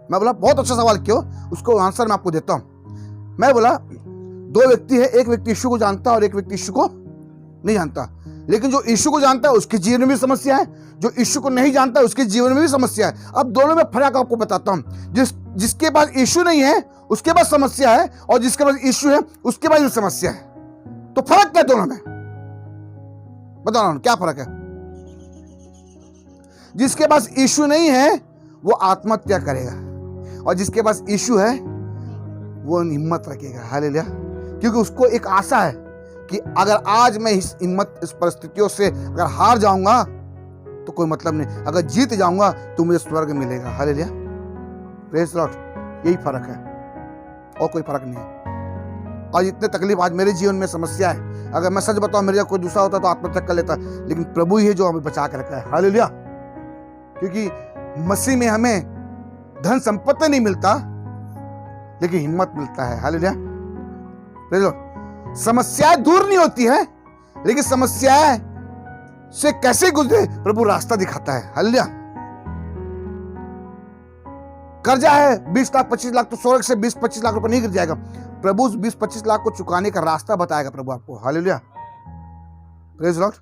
मैं बोला बहुत अच्छा सवाल क्यों, उसको आंसर मैं आपको देता हूं। मैं बोला दो व्यक्ति है, एक व्यक्ति यीशु को जानता है और एक व्यक्ति यीशु को नहीं जानता, लेकिन जो यीशु को जानता है उसके जीवन में भी समस्या है, जो यीशु को नहीं जानता है उसके जीवन में भी समस्या है। अब दोनों में फर्क आपको बताता हूं। जिसके पास यीशु नहीं है उसके पास समस्या है, और जिसके पास यीशु है उसके पास भी समस्या है। तो फर्क क्या दोनों में? बता रहा हूं क्या फर्क है। जिसके पास यीशु नहीं है वो आत्महत्या करेगा, और जिसके पास यीशु है वो हिम्मत रखेगा। हालेलुया। क्योंकि उसको एक आशा है कि अगर आज मैं इस परिस्थितियों से अगर हार जाऊंगा तो कोई मतलब नहीं, अगर जीत जाऊंगा तो मुझे स्वर्ग मिलेगा। हालेलुया। Praise the Lord. यही फर्क है और कोई फर्क नहीं है। और इतने तकलीफ आज मेरे जीवन में समस्या है, अगर मैं सच बताऊं मेरे कोई दूसरा होता तो आत्महत्या कर लेता, लेकिन प्रभु ही है जो हमें बचा के रखा है। हालेलुया। क्योंकि मसीह में हमें धन संपत्ति नहीं मिलता, लेकिन हिम्मत मिलता है। हालेलुया। Praise the Lord. समस्याएं दूर नहीं होती है, लेकिन समस्याएं से कैसे गुजरे प्रभु रास्ता दिखाता है। हालेलुया। कर्जा है 20 लाख 25 लाख, तो स्वर्ग से 20-25 लाख रुपए नहीं गिर जाएगा। प्रभु उस 20-25 लाख को चुकाने का रास्ता बताएगा प्रभु आपको। हालेलुया। Praise Lord.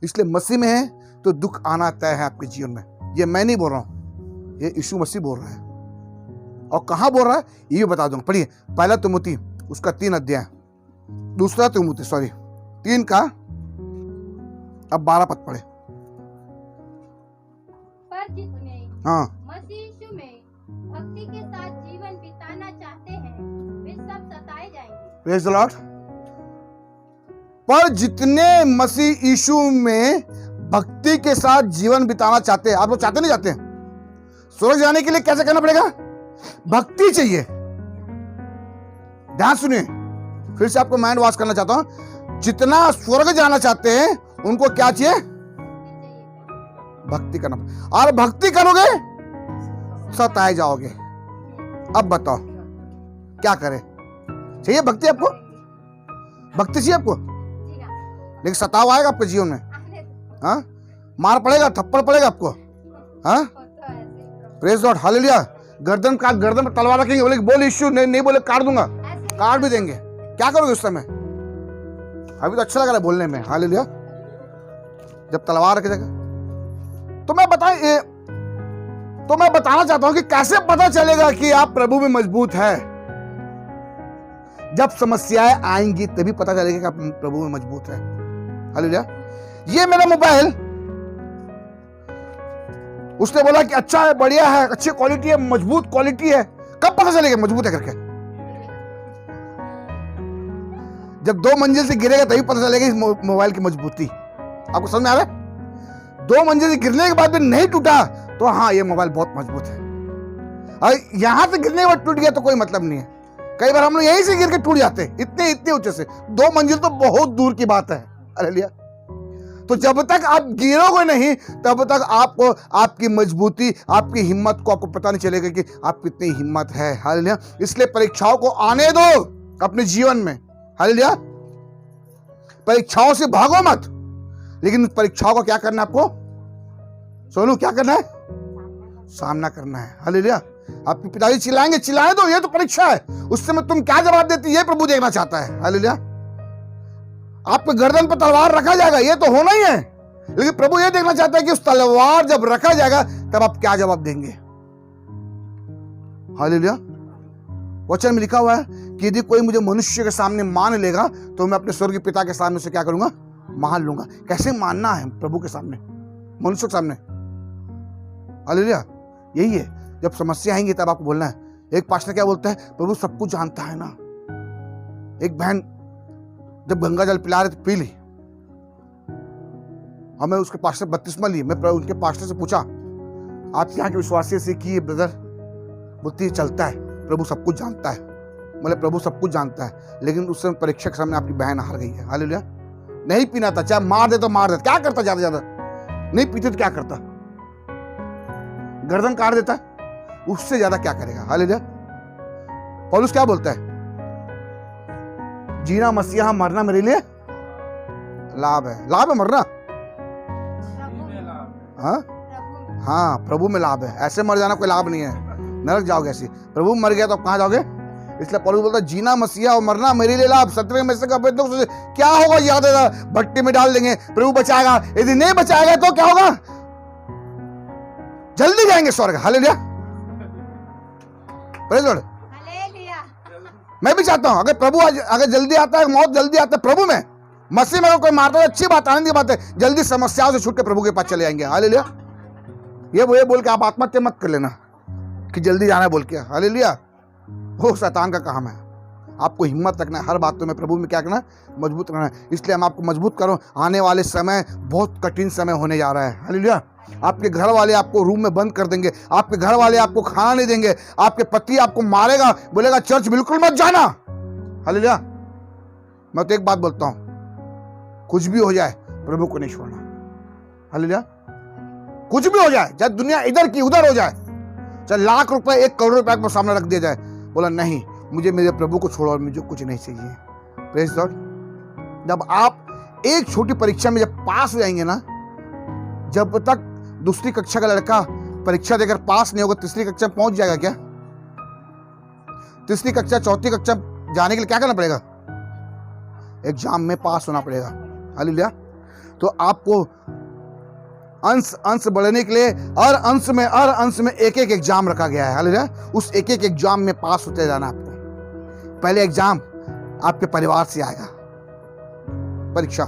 इसलिए मसीह में है तो दुख आना तय है आपके जीवन में। ये मैं नहीं बोल रहा हूं, ये यीशु मसीह बोल रहा है। और कहां बोल रहा है ये भी बता दूंगा। पढ़िए पहला तिमुथी उसका 3 अध्याय, दूसरा तिमुथी 3 का अब 12 पद पढ़े। पर जितने हाँ मसीह यीशु में भक्ति के साथ जीवन बिताना चाहते हैं वे सब सताए जाएंगे। Praise the Lord. पर जितने मसीह यीशु में भक्ति के साथ जीवन बिताना चाहते हैं, आप लोग चाहते नहीं चाहते? स्वर्ग जाने के लिए कैसे करना पड़ेगा? भक्ति चाहिए। ध्यान सुनिए, फिर से आपको माइंड वॉश करना चाहता हूं। जितना स्वर्ग जाना चाहते हैं उनको क्या चाहिए? भक्ति करना। और भक्ति करोगे सताए जाओगे। अब बताओ क्या करें? चाहिए भक्ति आपको? भक्ति चाहिए आपको, लेकिन सताव आएगा आपके जीवन में। हाँ, मार पड़ेगा, थप्पड़ पड़ेगा आपको। हाँ, प्रेज लॉर्ड। हालेलुया। गर्दन पर तलवार रखेंगे, बोले बोल यीशु, नहीं बोले काट दूंगा, काट भी देंगे। क्या करोगे उस समय? अभी तो अच्छा लग रहा है बोलने में। हालेलुया। जब तलवार रखे जाएगा तो मैं बताना चाहता हूं कि कैसे पता चलेगा कि आप प्रभु में मजबूत है। जब समस्याएं आएंगी तभी पता चलेगा कि आप प्रभु में मजबूत है। हालेलुया। ये मेरा मोबाइल, उसने बोला कि अच्छा है, बढ़िया है, अच्छी क्वालिटी है, मजबूत क्वालिटी है। कब पता चलेगा मजबूत है करके? जब 2 मंजिल से गिरेगा तभी पता चलेगा इस मोबाइल की मजबूती। आपको समझ में आ रहा है? 2 मंजिल से गिरने के बाद भी नहीं टूटा तो हाँ ये मोबाइल बहुत मजबूत है। और यहां से गिरने के बाद टूट गया तो कोई मतलब नहीं है। कई बार हम लोग यहीं से गिर के टूट जाते हैं, इतने ऊंचे से। 2 मंजिल तो बहुत दूर की बात है। हालेलुया। तो जब तक आप गिरोगे नहीं तब तक आपको आपकी मजबूती, आपकी हिम्मत को आपको पता नहीं चलेगा कि आप कितनी हिम्मत है। हालेलुया। इसलिए परीक्षाओं को आने दो अपने जीवन में। हालेलुया। परीक्षाओं से भागो मत, लेकिन परीक्षाओं को क्या करना है आपको? सोनू क्या करना है? सामना करना है। हालेलुया। आपके पिताजी चिल्लाएंगे, चिल्लाने दो, ये तो परीक्षा है। उस समय तुम क्या जवाब देती ये प्रभु देखना चाहता है। हालेलुया। आपके गर्दन पर तलवार रखा जाएगा, ये तो होना ही है, लेकिन प्रभु ये देखना चाहता है कि उस तलवार जब रखा जाएगा तब आप क्या जवाब देंगे। हालेलुया। वचन में लिखा हुआ है कि यदि कोई मुझे मनुष्य के सामने मान लेगा तो मैं अपने स्वर्गीय पिता के सामने से क्या करूंगा? मान लूंगा। कैसे मानना है प्रभु के सामने, मनुष्य के सामने? हालेलुया। यही है, जब समस्या आएंगी तब आपको बोलना है। एक पास्टर क्या बोलता है? प्रभु सब कुछ जानता है ना। एक बहन जब गंगा जल पिला रहे थे, पी ली। हमें उसके पास्टर बपतिस्मा ली। मैं उनके पास्टर से पूछा आप यहाँ के विश्वासी से की ब्रदर? बोलती है चलता है, प्रभु सब कुछ जानता है। बोले प्रभु सब कुछ जानता है, लेकिन उस समय परीक्षा के सामने आपकी बहन हार गई है। हालेलुया। नहीं पीना था, चाहे मार दे तो मार दे, क्या करता ज्यादा ज्यादा? नहीं पीते तो क्या करता? गर्दन काट देता, उससे ज्यादा क्या करेगा? हालेलुया। पौलुस क्या बोलता है? जीना मसीहा, मरना मेरे लिए लाभ है। लाभ है मरना? हाँ हाँ, प्रभु में लाभ है। ऐसे मर जाना कोई लाभ नहीं है, नरक जाओगे ऐसे। प्रभु मर गया तो कहां जाओगे? इसलिए पौलुस बोलता है जीना मसीहा और मरना मेरे लिए लाभ। 17 में से क्या होगा? याद है, भट्टी में डाल देंगे, प्रभु बचाएगा। यदि नहीं बचाएगा तो क्या होगा? जल्दी जाएंगे स्वर्ग। Hallelujah, praise Lord. मैं भी चाहता हूं अगर प्रभु अगर जल्दी आता है, मौत जल्दी आता है प्रभु में, मसीह में अगर कोई मारता है अच्छी बात, आनंद की बात है, जल्दी समस्याओं से छूट के प्रभु के पास चले जाएंगे। हालेलुया। ये बोल के आप आत्महत्या मत कर लेना कि जल्दी जाना है बोल के। हालेलुया। वो शैतान का काम है। आपको हिम्मत रखना है, हर बातों में प्रभु में क्या करना है? मजबूत रहना है। इसलिए हम आपको मजबूत करो। आने वाले समय बहुत कठिन समय होने जा रहा है। हालेलुया। आपके घर वाले आपको रूम में बंद कर देंगे, आपके घर वाले आपको खाना नहीं देंगे, आपके पति आपको मारेगा, बोलेगा चर्च बिल्कुल मत जाना। हालेलुया। मैं तो एक बात बोलता हूं, कुछ भी हो जाए प्रभु को नहीं छोड़ना। हालेलुया। कुछ भी हो जाए, चाहे दुनिया इधर की उधर हो जाए, चाहे लाख रुपए 1 करोड़ रुपए को सामने रख दिया जाए, बोला नहीं, मुझे मेरे प्रभु को छोड़ो और मुझे कुछ नहीं चाहिए। Praise God. जब आप एक छोटी परीक्षा में जब पास हो जाएंगे ना, जब तक दूसरी कक्षा का लड़का परीक्षा देकर पास नहीं होगा, तीसरी कक्षा में पहुंच जाएगा क्या? तीसरी कक्षा, चौथी कक्षा जाने के लिए क्या करना पड़ेगा? एग्जाम में पास होना पड़ेगा। हालेलुया। तो आपको अंश बढ़ने के लिए हर अंश में एक एग्जाम रखा गया है। हालेलुया। उस एक एग्जाम में पास होते जाना आपको। पहले एग्जाम आपके परिवार से आएगा, परीक्षा,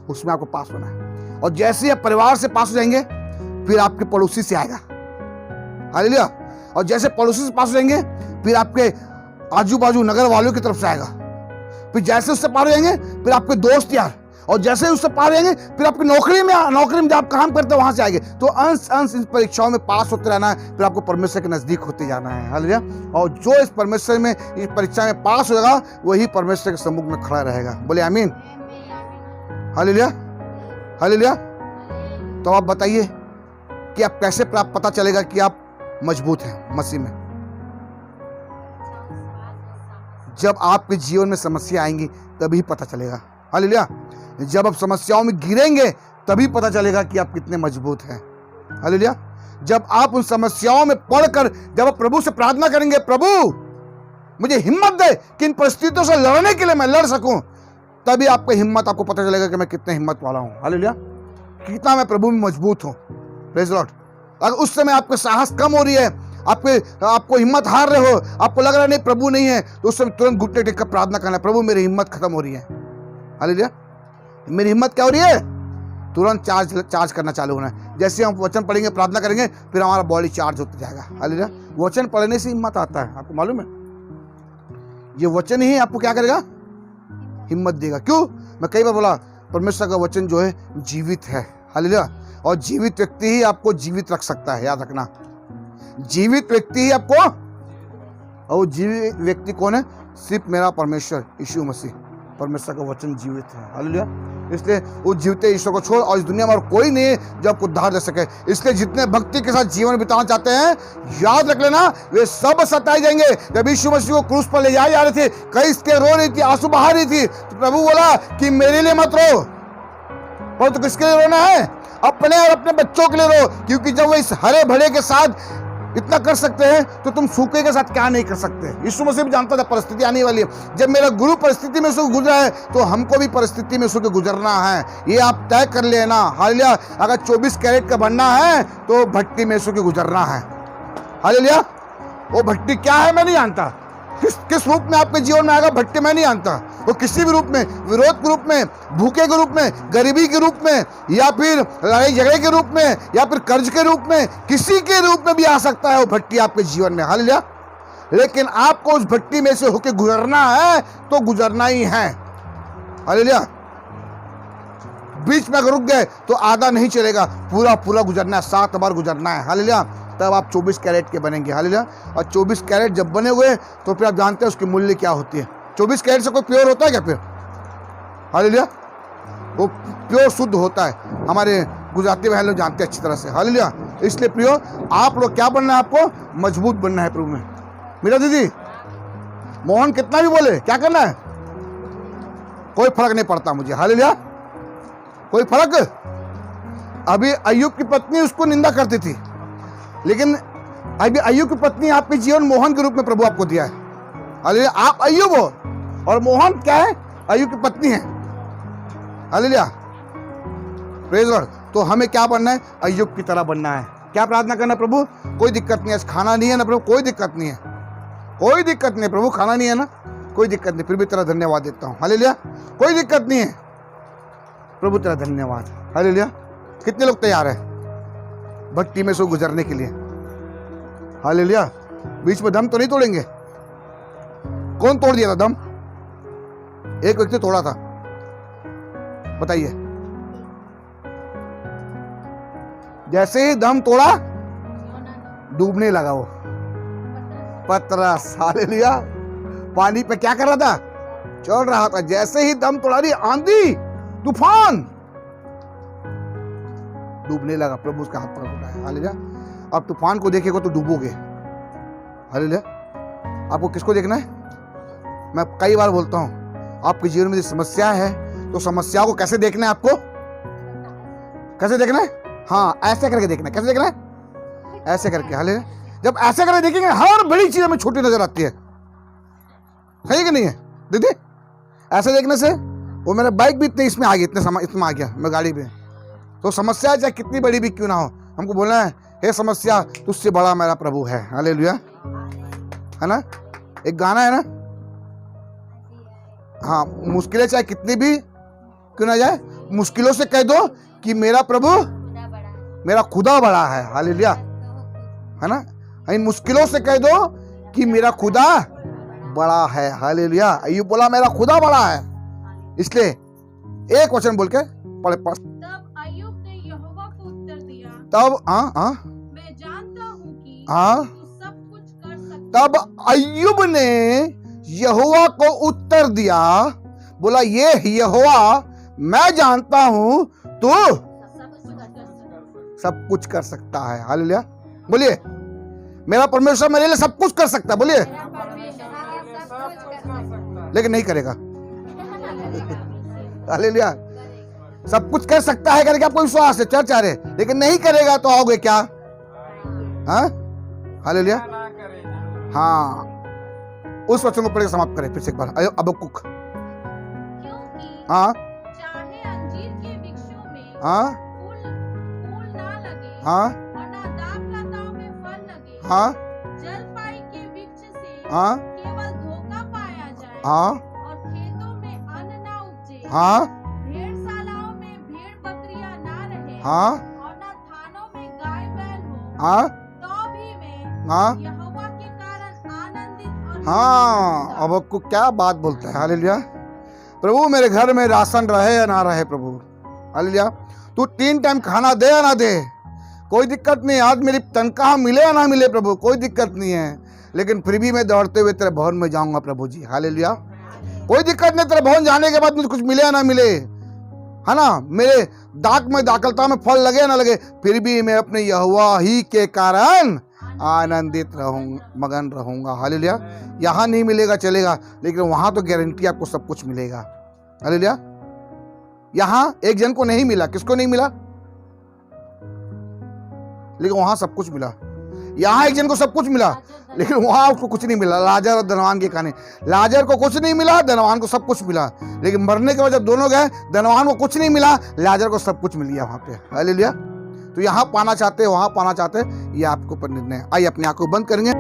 उसमें आपको पास होना है। और जैसे आप परिवार से पास हो जाएंगे, फिर आपके पड़ोसी से आएगा। हालेलुया। और जैसे पड़ोसी से पास हो जाएंगे, फिर आपके आजू बाजू नगर वालों की तरफ से आएगा। फिर जैसे उससे पार हो जाएंगे, फिर आपके दोस्त यार, और जैसे उससे पार हो जाएंगे, फिर आपकी नौकरी में जब आप काम करते हो वहां से आएंगे। तो अंश इन परीक्षाओं में पास होते रहना है, फिर आपको परमेश्वर के नजदीक होते जाना है। हालेलुया। और जो इस परमेश्वर में इस परीक्षा में पास होगा, वही परमेश्वर के सम्मुख में खड़ा रहेगा। बोले आमीन। हालेलुया। हालेलुया। तो आप बताइए कि आप कैसे पता चलेगा कि आप मजबूत हैं मसीह में? जब आपके जीवन में समस्या आएंगी तभी पता चलेगा। हालेलुया। जब आप समस्याओं में गिरेंगे तभी पता चलेगा कि आप कितने मजबूत हैं। हालेलुया। जब आप उन समस्याओं में पड़कर जब आप प्रभु से प्रार्थना करेंगे, प्रभु मुझे हिम्मत दे कि इन परिस्थितियों से लड़ने के लिए मैं लड़ सकूं, तभी आपको हिम्मत, आपको पता चलेगा कि मैं कितने हिम्मत वाला हूं। हालेलुया। कितना मैं प्रभु में मजबूत हूं। Praise Lord. अगर उस समय आपके साहस कम हो रही है, आपको हिम्मत हार रहे हो, आपको लग रहा है नहीं प्रभु नहीं है, तो उस समय तुरंत घुटने टेक कर प्रार्थना करना, प्रभु मेरी हिम्मत खत्म हो रही है। हालेलुया। मेरी हिम्मत क्या हो रही है? तुरंत चार्ज करना चालू होना है। जैसे हम वचन पढ़ेंगे, प्रार्थना करेंगे, फिर हमारा बॉडी चार्ज होता जाएगा। हालेलुया। वचन पढ़ने से हिम्मत आता है, आपको मालूम है? ये वचन ही आपको क्या करेगा? हिम्मत देगा। क्यों? मैं कई बार बोला, परमेश्वर का वचन जो है जीवित है। हालेलुया। और जीवित व्यक्ति ही आपको जीवित रख सकता है, याद रखना। जीवित व्यक्ति ही आपको, और जीवित व्यक्ति कौन है? सिर्फ मेरा परमेश्वर यीशु मसीह। परमेश्वर का वचन जीवित है। हालेलुया। इसलिए उस जीवते ईश्वर को छोड़ और इस दुनिया में और कोई नहीं है जो आपको उद्धार दे सके। इसलिए जितने भक्ति के साथ जीवन बिताना चाहते हैं, याद रख लेना, वे सब सताए जाएंगे। जब यीशु मसीह को क्रूस पर ले जाए जा रहे थे, कई इसके रो रही थी, आंसू बहा रही थी, तो प्रभु बोला कि मेरे लिए मत रो, पर तो किसके लिए रोना है? अपने और अपने बच्चों के लिए रो। क्योंकि जब वो इस हरे भरे के साथ इतना कर सकते हैं, तो तुम सूखे के साथ क्या नहीं कर सकते? यीशु मसीह भी जानता था परिस्थिति आने वाली है। जब मेरा गुरु परिस्थिति में से गुजरा है, तो हमको भी परिस्थिति में से गुजरना है। ये आप तय कर लेना। हालेलुया। अगर 24 कैरेट का बनना है, तो भट्टी में से गुजरना है। हालेलुया। वो भट्टी क्या है मैं नहीं जानता, किस रूप में आपके जीवन में आएगा भट्टी मैं नहीं जानता। वो किसी भी रूप में, विरोध के रूप में, भूखे के रूप में, गरीबी के रूप में, या फिर लड़ाई झगड़े के रूप में, या फिर कर्ज के रूप में, किसी के रूप में भी आ सकता है वो भट्टी आपके जीवन में। हालेलुया। लेकिन आपको उस भट्टी में से होकर गुजरना है, तो गुजरना ही है। हालेलुया। बीच में अगर रुक गए तो आधा नहीं चलेगा, पूरा गुजरना है, 7 बार गुजरना है। हालेलुया। तब आप 24 कैरेट के बनेंगे। हालेलुया। और 24 कैरेट जब बने हुए तो फिर आप जानते हैं उसकी मूल्य क्या होती है। 24 कैरेट से कोई प्योर होता है क्या फिर? हालेलुया। वो प्योर शुद्ध होता है। हमारे गुजराती भाई लोग जानते हैं अच्छी तरह से। हालेलुया। इसलिए प्रियो, आप लोग क्या बनना है? आपको मजबूत बनना है प्रभु में। मेरा दीदी मोहन कितना भी बोले, क्या करना है? कोई फर्क नहीं पड़ता मुझे। हालेलुया। कोई फर्क। अभी अय्यूब की पत्नी उसको निंदा करती थी, लेकिन अभी अय्यूब की पत्नी आपके जीवन मोहन के रूप में प्रभु आपको दिया है। हालेलुया। आप अय्यूब हो और मोहन क्या है? अय्यूब की पत्नी है। हालेलुया। Praise Lord. तो हमें क्या बनना है? अय्यूब की तरह बनना है। क्या प्रार्थना करना? प्रभु कोई दिक्कत नहीं है, खाना नहीं है ना प्रभु, कोई दिक्कत नहीं है, कोई दिक्कत नहीं प्रभु, खाना नहीं है ना, कोई दिक्कत नहीं, फिर भी तेरा धन्यवाद देता हूँ। हालेलुया। कोई दिक्कत नहीं है प्रभु, तेरा धन्यवाद। हालेलुया। कितने लोग तैयार हैं भक्ति में से गुजरने के लिए? हालेलुया। बीच में दम तो नहीं तोड़ेंगे? कौन तोड़ दिया था दम? एक व्यक्ति तोड़ा था, बताइए। जैसे ही दम तोड़ा डूबने लगा वो पतरस। हालेलुया। पानी पे क्या कर रहा था? चल रहा था। जैसे ही दम तोड़ा, रही आंधी तूफान, डूबने लगा। प्रभु उसका हाथ पकड़ उठाया। हालेलुया। अब तूफान को देखेगा तो डूबोगे। हालेलुया। आपको किसको देखना है? मैं कई बार बोलता हूं, आपके जीवन में समस्या है तो समस्या को कैसे देखना है? आपको कैसे देखना है? हाँ, ऐसे करके देखना है। कैसे देखना है? ऐसे करके। हालेलुया। जब ऐसे करके देखेंगे, हर बड़ी चीज हमें छोटी नजर आती है। सही कि नहीं है दीदी? ऐसे देखने से वो मेरा बाइक भी इतने इसमें आ गया, इसमें आ गया मैं गाड़ी में। तो समस्या चाहे कितनी बड़ी भी क्यों ना हो, हमको बोलना है, हे समस्या तुझसे बड़ा मेरा प्रभु है। हालेलुया। है ना? एक गाना है ना, हाँ, मुश्किलें चाहे कितनी भी क्यों ना जाए, मुश्किलों से कह दो कि मेरा प्रभु, मेरा खुदा बड़ा है। हालेलुया। है ना? इन मुश्किलों से कह दो कि मेरा खुदा बड़ा है। हालेलुया। अय्यूब बोला मेरा खुदा बड़ा है। इसलिए एक वचन बोल के पढ़े। तब अय्यूब ने यहोवा को उत्तर दिया, तब मैं जानता हूँ कि तू सब कुछ कर सकता। तब अय्यूब ने यहोवा को उत्तर दिया, बोला ये यहोवा मैं जानता हूँ तू सब कुछ कर सकता है। हालेलुया। बोलिए मेरा परमेश्वर मेरे लिए सब कुछ कर सकता है। बोलिए, लेकिन नहीं करेगा। हालेलुया। सब कुछ कर सकता है करके आपको विश्वास है, चर्च आ रहे, लेकिन नहीं करेगा तो आओगे क्या? हाँ? हालेलुया। हाँ, उस वचन को पढ़ के समाप्त करें फिर से एक बार। हबक्कुक। हाँ, चाहे अंजीर के वृक्षों में हाँ, फूल ना लगे, हाँ, और ना दाखलताओं में फल लगे, हाँ, जलपाई के वृक्ष से हाँ, केवल धोखा पाया जाए, हाँ, और खेतों में अन्न ना उपजे, हाँ, भेड़शालाओं में भेड़ बकरियां ना रहे, हाँ, और ना थानों में गाय बैल हो, हाँ, तो भी मैं हाँ, यहोवा के कारण आनंदित और हाँ। अब आपको क्या बात बोलता है? हालेलुया। प्रभु मेरे घर में राशन रहे या ना रहे प्रभु, हालेलुया, तू 3 टाइम खाना दे या ना दे, कोई दिक्कत नहीं। आज मेरी तनख्वाह मिले या ना मिले प्रभु, कोई दिक्कत नहीं है, लेकिन फिर भी मैं दौड़ते हुए तेरे भवन में जाऊंगा प्रभु जी। हालेलुया। कोई दिक्कत नहीं, तेरे भवन जाने के बाद मुझे कुछ मिले या ना मिले, है ना, मेरे दाक में दाखलता में फल लगे या ना लगे, फिर भी मैं अपने यहोवा ही के कारण आनंदित रहूंगा, मगन रहूंगा। हालेलुया। यहाँ नहीं मिलेगा चलेगा, लेकिन वहां तो गारंटी आपको सब कुछ मिलेगा। हालेलुया। यहाँ एक जन को नहीं मिला, किसको नहीं मिला? लेकिन वहां सब कुछ मिला। यहाँ एक जन को सब कुछ मिला, लेकिन वहां उसको कुछ नहीं मिला। लाजर और धनवान के खाने, लाजर को कुछ नहीं मिला, धनवान को सब कुछ मिला। लेकिन मरने के बाद जब दोनों गए, धनवान को कुछ नहीं मिला, लाजर को सब कुछ मिल गया वहां पे। हालेलुया। तो यहाँ पाना चाहते, वहां पाना चाहते, ये आपके ऊपर निर्णय है। आइए अपनी आंखों बंद करेंगे।